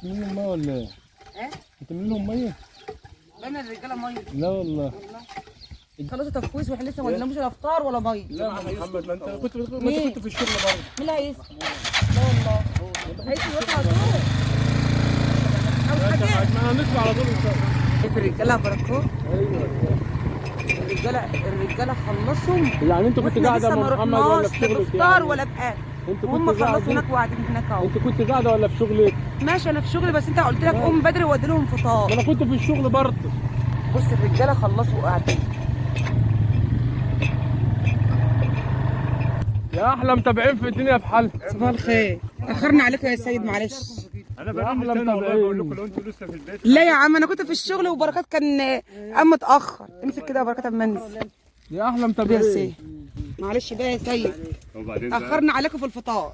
بتملي لهم ميه ولا ايه؟ ايه؟ بتملي لهم ميه؟ بين الرجاله ميه. لا والله. خلصوا تفويز واحنا لسه ما قلناش لا فطار ولا ميه. لا محمد، ما انت كنت مين؟ في الشغل برضه. مين اللي هيسمع؟ لا والله. هيسمع يطلع على طول. ما هنطلع على طول ان شاء الله. شايف الرجاله بركوه؟ ايوه. الرجاله خلصوا. يعني انت كنت قاعده مع محمد ولا في لا شغلك؟ بفطار ولا بأكل. انت وهم خلصوا هناك وقاعدين هناك اهو. انت كنت قاعده ولا في شغلك؟ ماشي انا في شغلي، بس انت قلت لك قوم بدري وادي لهم فطار. ما انا كنت في الشغل برضه. بص الرجاله خلصوا وقاعدين. يا احلى متابعين في الدنيا في حالها. صباح الخير. اخرنا عليكم يا سيد معلش. انا بقى والله بقول لكم لو انتوا لسه في البيت. لا يا عم انا كنت في الشغل وبركات كان قام متاخر. امسك كده يا بركات اما انزل. يا احلى يا متابعين. سيد معلش بقى يا سيد، اخرنا عليكم في الفطار.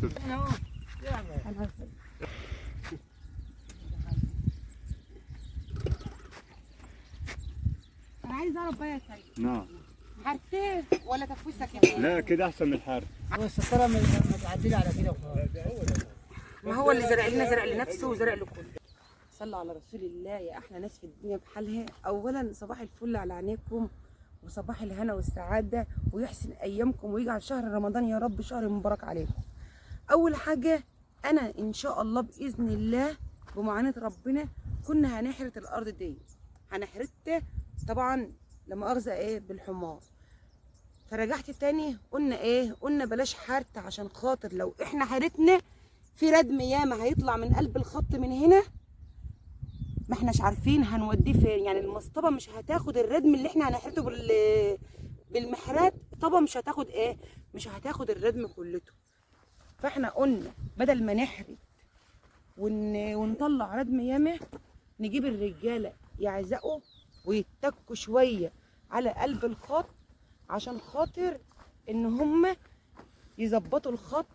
انا عايز اعرف بقى يا سيد، نعم. حرتين ولا تفويسه كده؟ لا كده احسن من الحر. هو الستاره ما تعدلي على كده وخلاص. ما هو اللي زرع لنا زرع لنفسه وزرع لكل. صلوا على رسول الله يا احلى ناس في الدنيا بحالها. اولا صباح الفل على عينيكم وصباح الهنا والسعاده، ويحسن ايامكم ويجعل شهر رمضان يا رب شهر مبارك عليكم. اول حاجه انا ان شاء الله باذن الله بمعاناه ربنا كنا هنحرث الارض دي، هنحرثها طبعا لما اخذ ايه بالحمار. فرجعت تاني قلنا ايه، قلنا بلاش حرث عشان خاطر لو احنا حرثنا في ردم ياما هيطلع من قلب الخط من هنا، ما احناش عارفين هنوديه فين. يعني المصطبه مش هتاخد الردم اللي احنا هنحرته بالمحرات، الطبه مش هتاخد ايه، مش هتاخد الردم كلته. فاحنا قلنا بدل ما نحرت ونطلع ردم ياما، نجيب الرجاله يعزقوا ويتكوا شويه على قلب الخط عشان خاطر ان هم يظبطوا الخط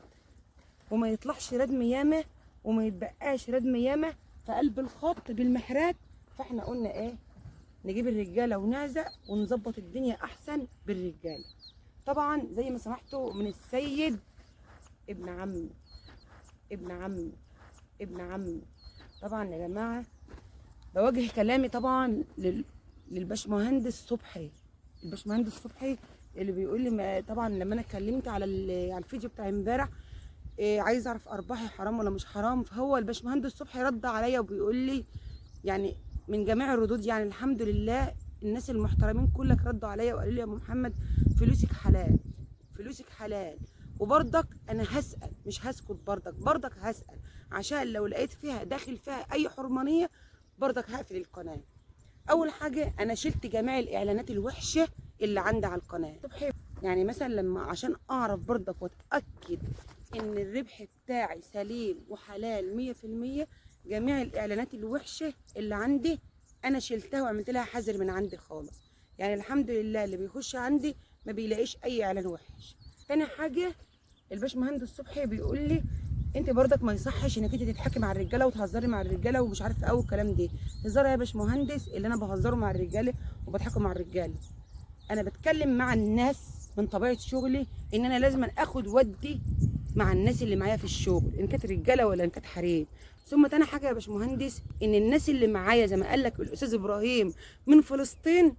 وما يطلعش ردم ياما وما يتبقاش ردم ياما في قلب الخط بالمحرات. فاحنا قلنا ايه، نجيب الرجاله ونعزق ونظبط الدنيا احسن بالرجاله. طبعا زي ما سمعتوا من السيد ابن عمي ابن عمي ابن عمي. طبعا يا جماعه بوجه كلامي طبعا للباشمهندس صبحي. الباشمهندس صبحي اللي بيقول لي طبعا لما انا اتكلمت على الفيديو بتاع امبارح عايز اعرف ارباحي حرام ولا مش حرام، فهو الباشمهندس صبحي رد عليا وبيقول لي يعني من جميع الردود، يعني الحمد لله الناس المحترمين كلك ردوا عليا وقالوا لي يا ام محمد فلوسك حلال، فلوسك حلال. وبرضك انا هسال مش هسكت، برضك هسال عشان لو لقيت فيها داخل فيها اي حرمانيه برضك هقفل القناه. اول حاجه انا شلت جميع الاعلانات الوحشه اللي عندي على القناه. يعني مثلا لما عشان اعرف برضك واتاكد ان الربح بتاعي سليم وحلال 100%، جميع الاعلانات الوحشه اللي عندي انا شلتها وعملت لها حذر من عندي خالص. يعني الحمد لله اللي بيخش عندي ما بيلاقيش اي اعلان وحش. تاني حاجه الباشمهندس صبحي بيقول لي انت برضك ما يصحش انك انت تضحكي مع الرجاله وتهزري مع الرجاله ومش عارفه ايه الكلام ده. هزار يا باشمهندس اللي انا بهزره مع الرجاله وبضحكوا مع الرجاله. انا بتكلم مع الناس من طبيعه شغلي ان انا لازم اخد ودي مع الناس اللي معايا في الشغل ان كانت رجاله ولا ان كانت حريم. ثم تاني حاجه يا باشمهندس ان الناس اللي معايا زي ما قال لك الاستاذ ابراهيم من فلسطين،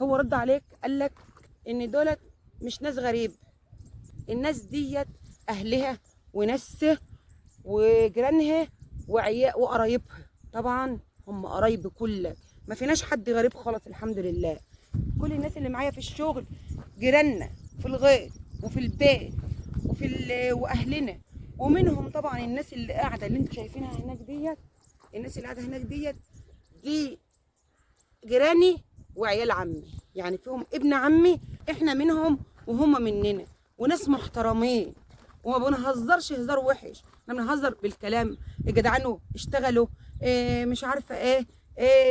هو رد عليك قال لك ان دولت مش ناس غريب، الناس ديت اهلها وناسها وجيرانها وقرايبها. طبعا هم قرايب كلك، ما فيناش حد غريب خالص الحمد لله. كل الناس اللي معايا في الشغل جيراننا في الغيط وفي البيت واهلنا، ومنهم طبعا الناس اللي قاعده اللي انتوا شايفينها هناك ديت. الناس اللي قاعده هناك دي جيراني وعيال عمي، يعني فيهم ابن عمي، احنا منهم وهم مننا، وناس محترمين وما بنهزرش هزار وحش، احنا بنهزر بالكلام. يا جدعانوا اشتغلوا مش عارفه ايه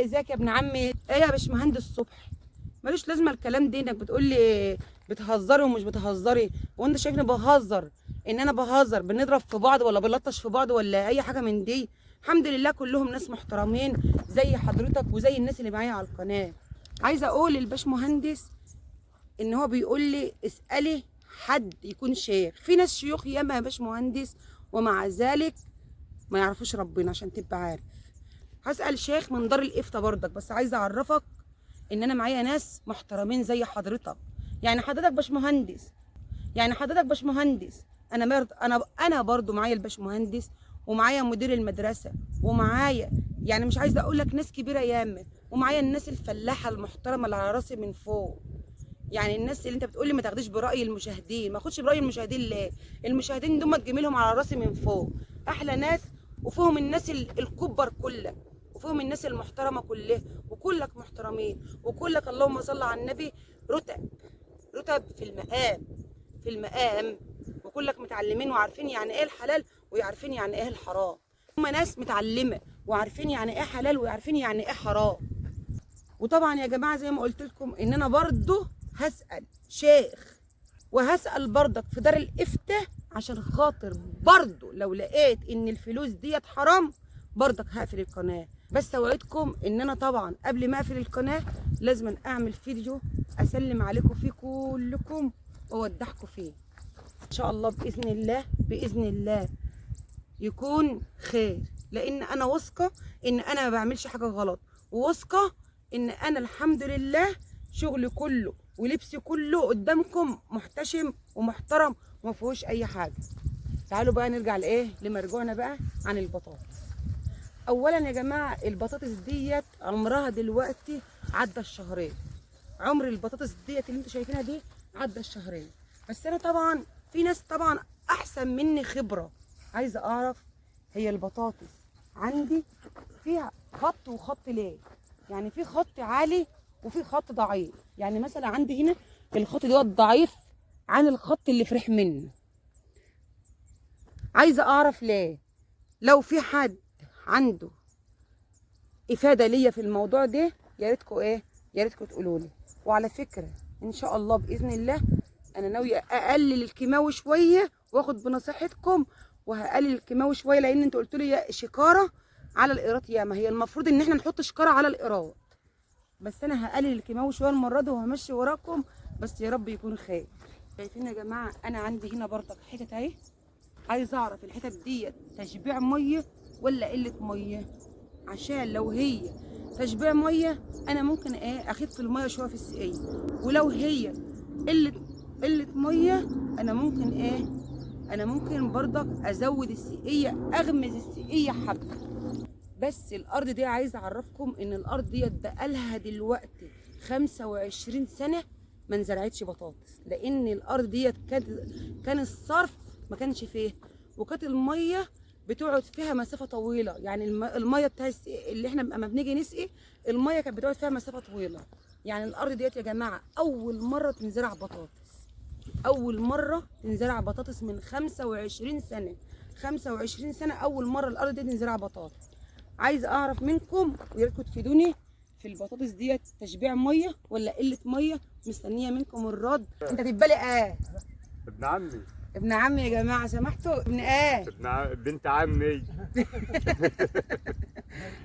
ازيك يا ابن عمي ايه يا باشمهندس صبحي. ملوش لازمه الكلام ده انك بتقول لي بتهزري ومش بتهزري. وانت شايفني بهزر ان انا بهزر بنضرب في بعض ولا بنلطش في بعض ولا اي حاجه من دي؟ الحمد لله كلهم ناس محترمين زي حضرتك وزي الناس اللي معايا على القناه. عايزه اقول للباشمهندس ان هو بيقول لي اسالي حد يكون شيخ. في ناس شيوخ ياما يا باشمهندس ومع ذلك ما يعرفوش ربنا عشان تبقى عارف. هسأل شيخ من دار الإفتاء برضك، بس عايزة أعرفك إن أنا معايا ناس محترمين زي حضرتك. يعني حضرتك باشمهندس، أنا برضو معايا الباشمهندس، ومعايا مدير المدرسة، ومعايا يعني مش عايزة أقول لك ناس كبيرة ياما، ومعايا الناس الفلاحة المحترمة اللي على راسي من فوق. يعني الناس اللي انت بتقولي ما تاخديش برأي المشاهدين، ما اخدش برأي المشاهدين ليه؟ المشاهدين دول تجميلهم على راسي من فوق، احلى ناس، وفيهم الناس الكبر كلها، وفيهم الناس المحترمه كلها، وكلك محترمين، وكلك اللهم صل على النبي رتب في المقام، وكلك متعلمين وعارفين يعني ايه الحلال ويعرفين يعني ايه الحرام. هم ناس متعلمه وعارفين يعني ايه حلال ويعرفين يعني ايه حرام. وطبعا يا جماعه زي ما قلت لكم ان انا برضه هسأل شيخ، وهسأل برضك في دار الإفتاء، عشان خاطر برضه لو لقيت ان الفلوس ديت حرام برضك هقفل القناه. بس اوعدكم ان انا طبعا قبل ما اقفل القناه لازم اعمل فيديو اسلم عليكم فيه كلكم واودعكم فيه ان شاء الله، باذن الله يكون خير، لان انا واثقه ان انا ما بعملش حاجه غلط، وواثقه ان انا الحمد لله شغلي كله ولبسي كله قدامكم محتشم ومحترم وما فيهوش اي حاجه. تعالوا بقى نرجع لمرجوعنا بقى عن البطاطس. اولا يا جماعه البطاطس ديت عمرها دلوقتي عدى الشهرين، عمر البطاطس ديت اللي انتوا شايفينها دي عدى الشهرين. بس انا طبعا في ناس طبعا احسن مني خبره، عايزه اعرف هي البطاطس عندي فيها خط وخط ليه؟ يعني في خط عالي وفي خط ضعيف. يعني مثلا عندي هنا الخط دوت ضعيف عن الخط اللي فرح منه. عايزه اعرف ليه. لو في حد عنده افاده ليا في الموضوع ده يا ريتكم تقولوا لي. وعلى فكره ان شاء الله باذن الله انا ناويه اقلل الكيماوي شويه واخد بنصيحتكم، وهقلل الكيماوي شويه، لان انتوا قلتوا لي شكاره على الايراد. ياما هي المفروض ان احنا نحط شكاره على الايراد، بس انا هقلل الكيماوي شويه المره دي وهمشي وراكم، بس يا رب يكون خير. شايفين يا جماعه انا عندي هنا برضك حتت اهي، عايزه اعرف الحتت ديت تشبيع ميه ولا قله ميه، عشان لو هي تشبيع ميه انا ممكن اخف الميه شويه في السقيه، ولو هي قله ميه انا ممكن برضك ازود السقيه، اغمز السقيه حبه. بس الارض دي عايزه اعرفكم ان الارض ديت بقالها دلوقتي 25 سنه ما انزرعتش بطاطس، لان الارض ديت كان الصرف ما كانش فيها، وكانت الميه بتقعد فيها مسافه طويله. يعني الميه بتاع اللي احنا لما بنيجي نسقي الميه كانت بتقعد فيها مسافه طويله. يعني الارض ديت يا جماعه اول مره تنزرع بطاطس، من 25 سنه، 25 سنه اول مره الارض دي تنزرع بطاطس. عايزه اعرف منكم ويا ريتكم تفيدوني في البطاطس ديت تشبيع ميه ولا قله ميه. مستنيه منكم الرد. انت تبقى لي ابن عمي يا جماعه، سمحتوا بنت عمي.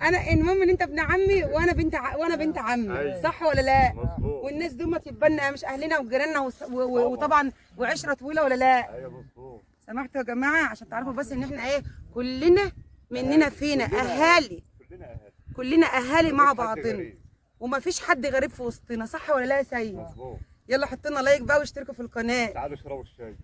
انا المهم ان انت ابن عمي وانا بنت عمي. أيوة. صح ولا لا؟ مظبوط. والناس دول ما تبقى مش اهلنا وجيراننا وطبعا وعشره طويله ولا لا؟ ايوه مظبوط. سمحتوا يا جماعه عشان تعرفوا بس ان احنا كلنا مننا فينا اهالي، كلنا اهالي مع بعضنا، ومفيش حد غريب في وسطنا. صح ولا لا يا سيد؟ مظبوط. يلا حط لنا لايك بقى واشتركوا في القناه. تعالوا اشربوا الشاي.